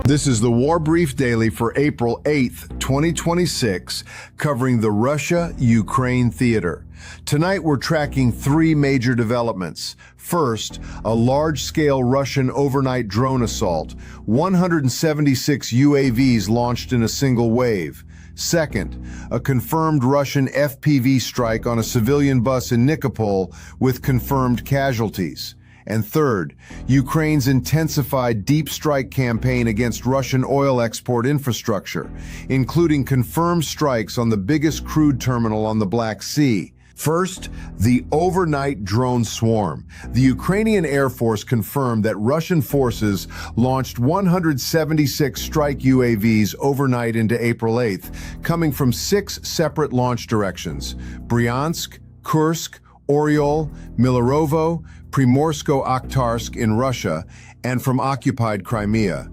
This is the War Brief Daily for April 8th, 2026, covering the Russia-Ukraine theater. Tonight we're tracking three major developments. First, a large-scale Russian overnight drone assault, 176 UAVs launched in a single wave. Second, a confirmed Russian FPV strike on a civilian bus in Nikopol with confirmed casualties. And third, Ukraine's intensified deep strike campaign against Russian oil export infrastructure, including confirmed strikes on the biggest crude terminal on the Black Sea. First, the overnight drone swarm. The Ukrainian Air Force confirmed that Russian forces launched 176 strike UAVs overnight into April 8th, coming from 6 separate launch directions: Bryansk, Kursk, Oryol, Millerovo, Primorsko-Akhtarsk in Russia, and from occupied Crimea.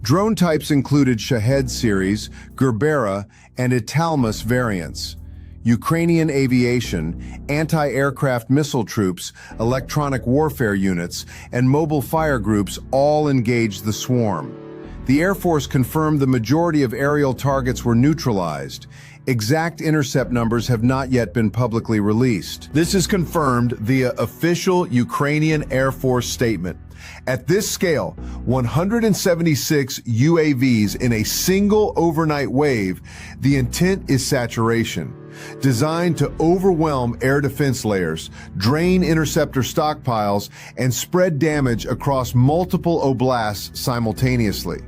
Drone types included Shahed series, Gerbera, and Italmus variants. Ukrainian aviation, anti-aircraft missile troops, electronic warfare units, and mobile fire groups all engaged the swarm. The Air Force confirmed the majority of aerial targets were neutralized. Exact intercept numbers have not yet been publicly released. This is confirmed via official Ukrainian Air Force statement. At this scale, 176 UAVs in a single overnight wave, the intent is saturation, designed to overwhelm air defense layers, drain interceptor stockpiles, and spread damage across multiple oblasts simultaneously.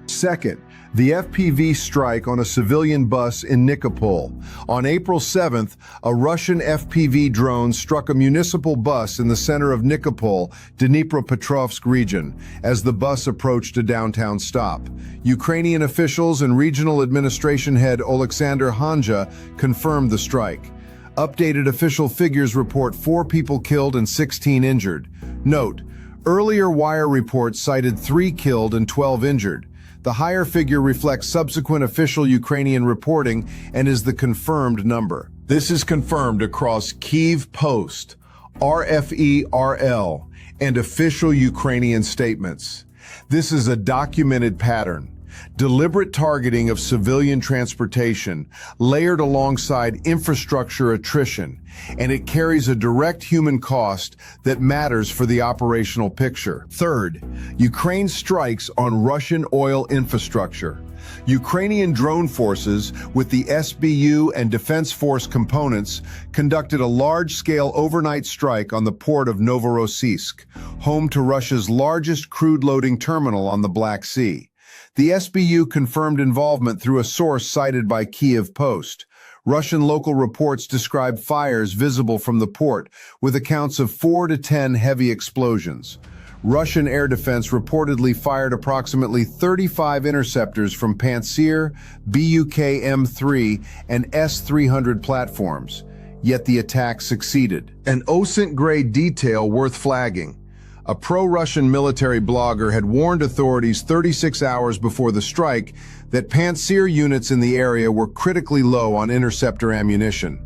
Second, the FPV strike on a civilian bus in Nikopol. On April 7th, a Russian FPV drone struck a municipal bus in the center of Nikopol, Dnipropetrovsk region, as the bus approached a downtown stop. Ukrainian officials and regional administration head Oleksandr Hanja confirmed the strike. Updated official figures report 4 people killed and 16 injured. Note, earlier wire reports cited 3 killed and 12 injured. The higher figure reflects subsequent official Ukrainian reporting and is the confirmed number. This is confirmed across Kyiv Post, RFE-RL, and official Ukrainian statements. This is a documented pattern. Deliberate targeting of civilian transportation, layered alongside infrastructure attrition, and it carries a direct human cost that matters for the operational picture. Third, Ukraine strikes on Russian oil infrastructure. Ukrainian drone forces, with the SBU and Defense Force components, conducted a large-scale overnight strike on the port of Novorossiysk, home to Russia's largest crude-loading terminal on the Black Sea. The SBU confirmed involvement through a source cited by Kyiv Post. Russian local reports describe fires visible from the port, with accounts of 4 to 10 heavy explosions. Russian air defense reportedly fired approximately 35 interceptors from Pantsir, Buk-M3, and S-300 platforms. Yet the attack succeeded. An OSINT-grade detail worth flagging. A pro-Russian military blogger had warned authorities 36 hours before the strike that Pantsir units in the area were critically low on interceptor ammunition.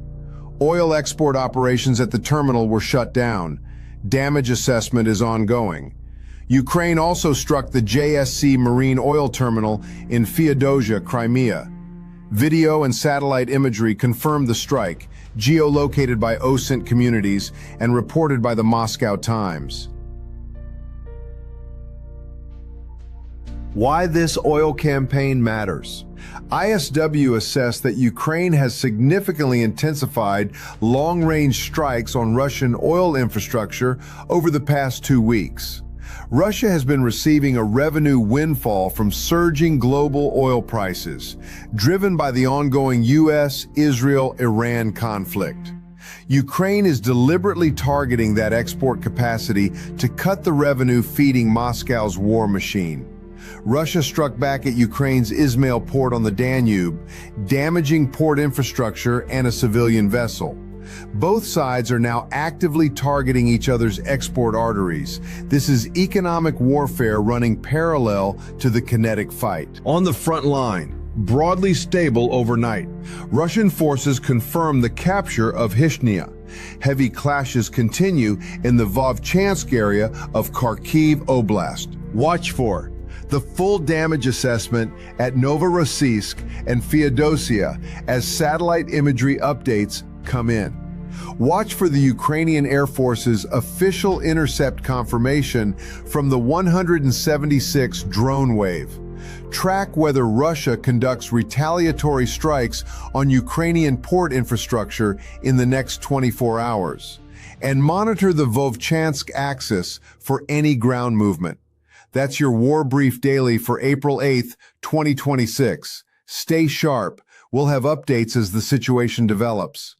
Oil export operations at the terminal were shut down. Damage assessment is ongoing. Ukraine also struck the JSC Marine Oil Terminal in Feodosia, Crimea. Video and satellite imagery confirmed the strike, geolocated by OSINT communities and reported by the Moscow Times. Why this oil campaign matters. ISW assessed that Ukraine has significantly intensified long-range strikes on Russian oil infrastructure over the past 2 weeks. Russia has been receiving a revenue windfall from surging global oil prices, driven by the ongoing US-Israel-Iran conflict. Ukraine is deliberately targeting that export capacity to cut the revenue feeding Moscow's war machine. Russia struck back at Ukraine's Izmail port on the Danube, damaging port infrastructure and a civilian vessel. Both sides are now actively targeting each other's export arteries. This is economic warfare running parallel to the kinetic fight. On the front line, broadly stable overnight, Russian forces confirm the capture of Hishnia. Heavy clashes continue in the Vovchansk area of Kharkiv Oblast. Watch for The full damage assessment at Novorossiysk and Feodosia as satellite imagery updates come in. Watch for the Ukrainian Air Force's official intercept confirmation from the 176 drone wave. Track whether Russia conducts retaliatory strikes on Ukrainian port infrastructure in the next 24 hours. And monitor the Vovchansk axis for any ground movement. That's your War Brief Daily for April 8th, 2026. Stay sharp. We'll have updates as the situation develops.